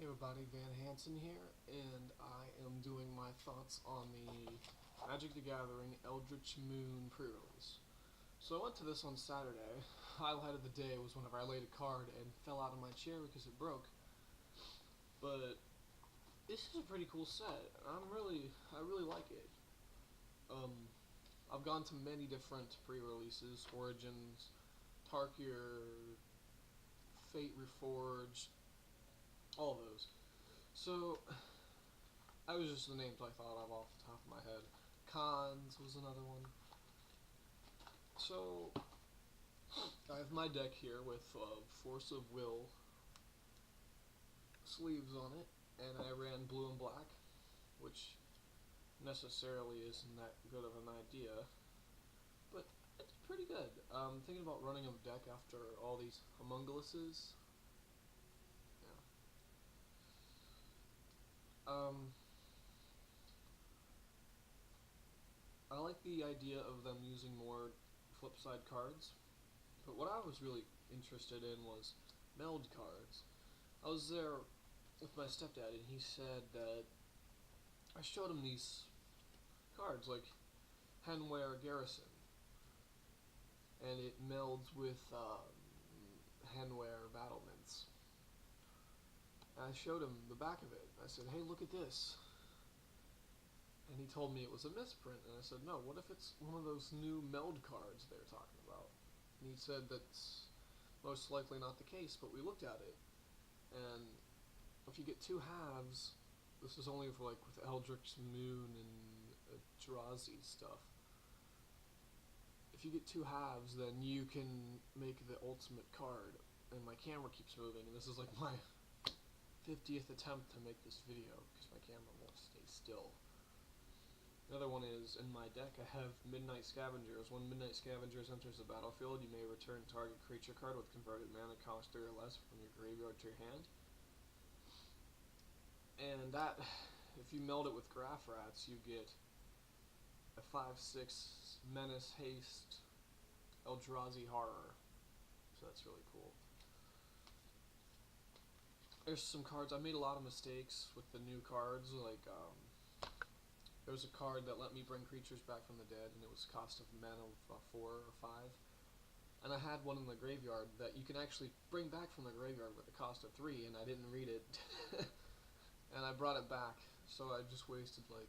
everybody, Van Hansen here, and I am doing my thoughts on the Magic the Gathering Eldritch Moon pre-release. So I went to this on Saturday. Highlight of the day was whenever I laid a card and fell out of my chair because it broke. But this is a pretty cool set. I really like it. I've gone to many different pre-releases: Origins, Tarkir, Fate Reforged, all of those. So that was just the names I thought of off the top of my head. Cons was another one. So I have my deck here with Force of Will sleeves on it, and I ran blue and black, which necessarily isn't that good of an idea, but it's pretty good. I'm thinking about running a deck after all these homunculuses. Yeah. I like the idea of them using more flip side cards, but what I was really interested in was meld cards. I was there with my stepdad, and he said that I showed him these cards, like Henware Garrison, and it melds with Henware Battlements. And I showed him the back of it. I said, "Hey, look at this." And he told me it was a misprint, and I said, "No, what if it's one of those new meld cards they're talking about?" And he said that's most likely not the case, but we looked at it, and if you get two halves, this is only for like with Eldritch Moon and Drazi stuff. If you get two halves, then you can make the ultimate card. And my camera keeps moving, and this is like my 50th attempt to make this video because my camera won't stay still. Another one is, in my deck, I have Midnight Scavengers. When Midnight Scavengers enters the battlefield, you may return target creature card with converted mana cost 3 or less from your graveyard to your hand. And that, if you meld it with Graph Rats, you get a 5/6 Menace Haste Eldrazi Horror. So that's really cool. There's some cards. I made a lot of mistakes with the new cards, like there was a card that let me bring creatures back from the dead, and it was cost of mana of 4 or 5. And I had one in the graveyard that you can actually bring back from the graveyard with a cost of 3, and I didn't read it. And I brought it back, so I just wasted like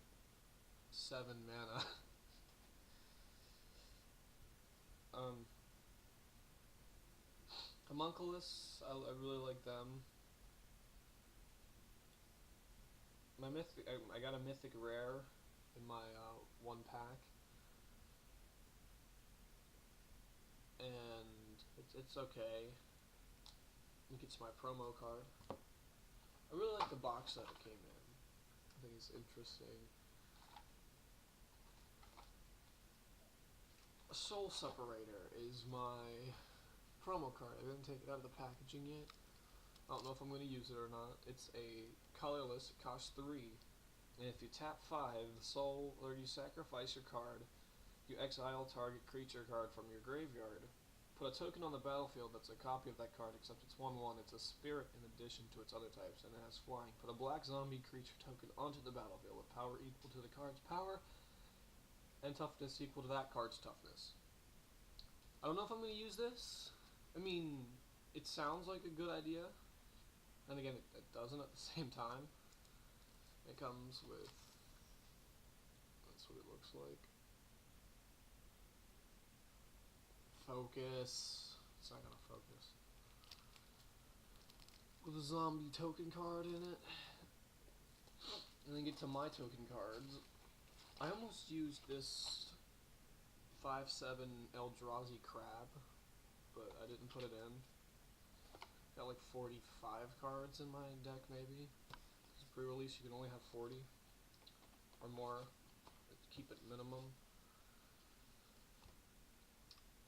7 mana. Homunculus, I really like them. My mythic, I got a mythic rare in my one pack, and it's okay. I think it's my promo card. I really like the box that it came in. I think it's interesting. Soul Separator is my promo card. I didn't take it out of the packaging yet. I don't know if I'm going to use it or not. It's a colorless, it costs 3. And if you tap 5, the soul, or you sacrifice your card, you exile target creature card from your graveyard. Put a token on the battlefield that's a copy of that card, except it's 1/1. It's a spirit in addition to its other types, and it has flying. Put a black zombie creature token onto the battlefield with power equal to the card's power, and toughness equal to that card's toughness. I don't know if I'm going to use this. I mean, it sounds like a good idea, and again, it doesn't at the same time. It comes with, that's what it looks like. Focus. It's not gonna focus. With a zombie token card in it. And then get to my token cards. I almost used this 5/7 Eldrazi Crab, but I didn't put it in. Got like 45 cards in my deck, maybe. Because pre-release, you can only have 40 or more. Keep it minimum.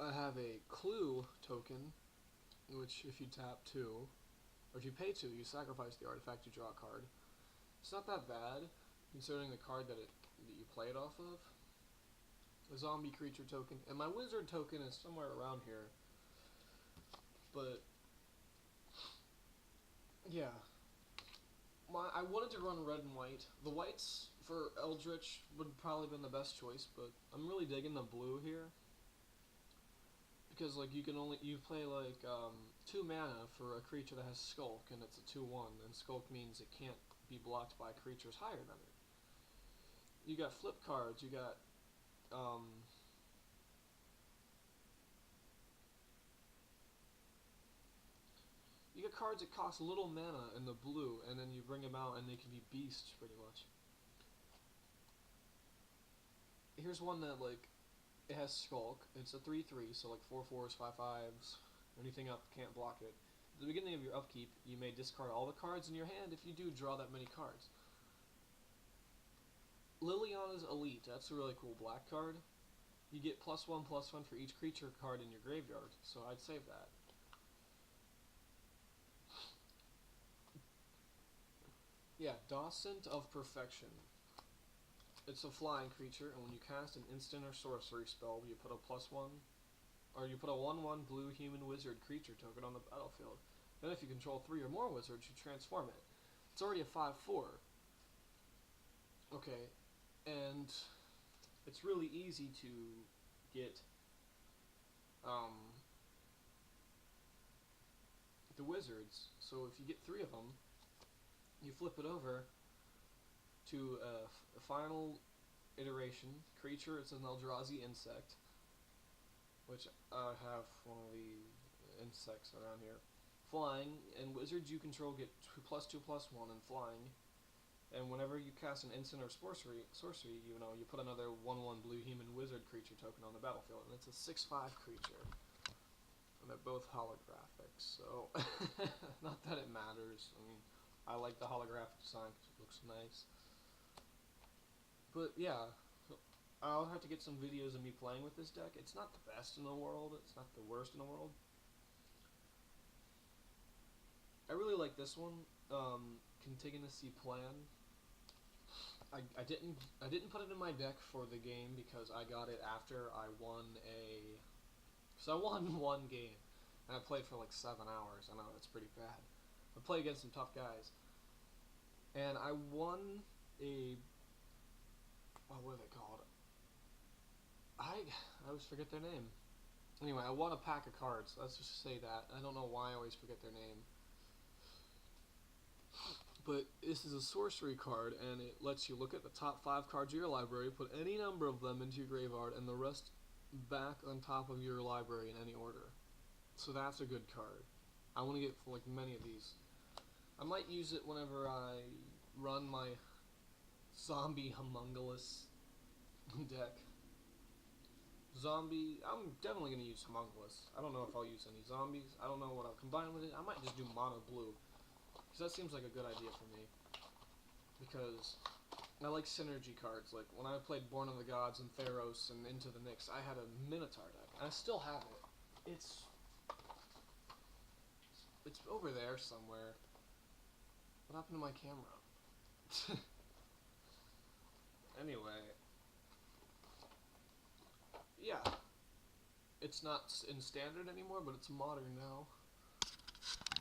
I have a Clue token, which if you tap 2, or if you pay 2, you sacrifice the artifact, you draw a card. It's not that bad, considering the card that you play it off of. A zombie creature token, and my wizard token is somewhere around here. But yeah, I wanted to run red and white. The whites for Eldritch would probably been the best choice, but I'm really digging the blue here. Because like you play like 2 mana for a creature that has Skulk, and it's a 2/1, and Skulk means it can't be blocked by creatures higher than it. You got flip cards. Um, you got cards that cost little mana in the blue, and then you bring them out, and they can be beasts pretty much. Here's one that like it has Skulk. It's a 3/3, so like 4/4s, 5/5s. Anything up can't block it. At the beginning of your upkeep, you may discard all the cards in your hand. If you do, draw that many cards. Liliana's Elite. That's a really cool black card. You get +1/+1 for each creature card in your graveyard, so I'd save that. Yeah, Docent of Perfection. It's a flying creature, and when you cast an instant or sorcery spell, you put a +1, or you put a 1/1 blue human wizard creature token on the battlefield. Then if you control 3 or more wizards, you transform it. It's already a 5/4. Okay, and it's really easy to get the wizards. So if you get 3 of them, you flip it over to a final iteration creature. It's an Eldrazi insect, which I have one of the insects around here. Flying, and wizards you control get +2/+1 and flying. And whenever you cast an instant or sorcery, you put another 1/1 blue human wizard creature token on the battlefield, and it's a 6/5 creature. And they're both holographic, so not that it matters. I mean, I like the holographic design because it looks nice. But yeah, I'll have to get some videos of me playing with this deck. It's not the best in the world. It's not the worst in the world. I really like this one. Contingency Plan. I didn't put it in my deck for the game because I got it after I won I won one game, and I played for like 7 hours. I know, that's pretty bad. I played against some tough guys, and I won what are they called? I always forget their name. Anyway, I won a pack of cards. Let's just say that. I don't know why I always forget their name. But this is a sorcery card, and it lets you look at the top 5 cards of your library, put any number of them into your graveyard, and the rest back on top of your library in any order. So that's a good card. I want to get like many of these. I might use it whenever I run my zombie homunculus deck. I'm definitely going to use homunculus. I don't know if I'll use any zombies. I don't know what I'll combine with it. I might just do mono blue, because that seems like a good idea for me. Because I like synergy cards. Like when I played Born of the Gods and Theros and Into the Nyx, I had a Minotaur deck. And I still have it. It's over there somewhere. What happened to my camera? Anyway. Yeah. It's not in standard anymore, but it's modern now.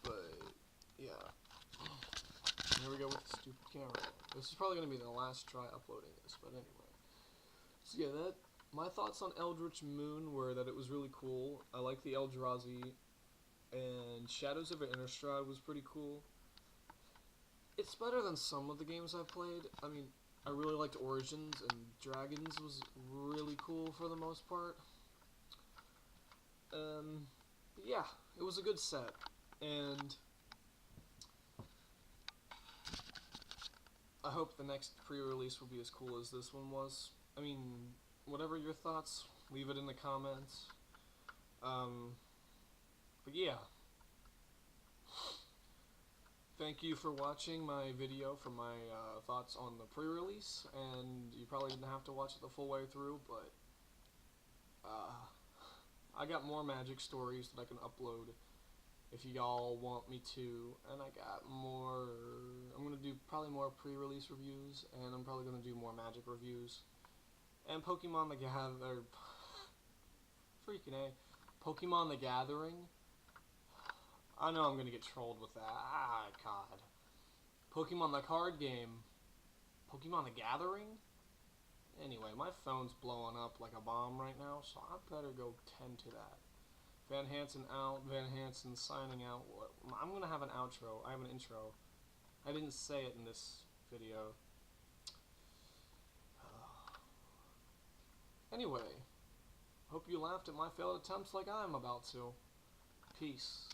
But, yeah. Here we go with the stupid camera. This is probably going to be the last try uploading this, but anyway. So yeah, my thoughts on Eldritch Moon were that it was really cool. I like the Eldrazi, and Shadows of Innistrad was pretty cool. It's better than some of the games I've played. I mean, I really liked Origins, and Dragons was really cool for the most part. But yeah, it was a good set, and I hope the next pre-release will be as cool as this one was. I mean, whatever your thoughts, leave it in the comments. But yeah. Thank you for watching my video for my thoughts on the pre-release, and you probably didn't have to watch it the full way through, but I got more Magic stories that I can upload if y'all want me to, and I got more. I'm going to do probably more pre-release reviews, and I'm probably going to do more Magic reviews, and Pokemon the Gathering. Freaking A. Pokemon the Gathering. I know I'm going to get trolled with that. Ah, God. Pokemon the card game. Pokemon the Gathering? Anyway, my phone's blowing up like a bomb right now, so I better go tend to that. Van Hansen out, Van Hansen signing out. I'm gonna have an outro. I have an intro. I didn't say it in this video. Anyway, hope you laughed at my failed attempts like I'm about to. Peace.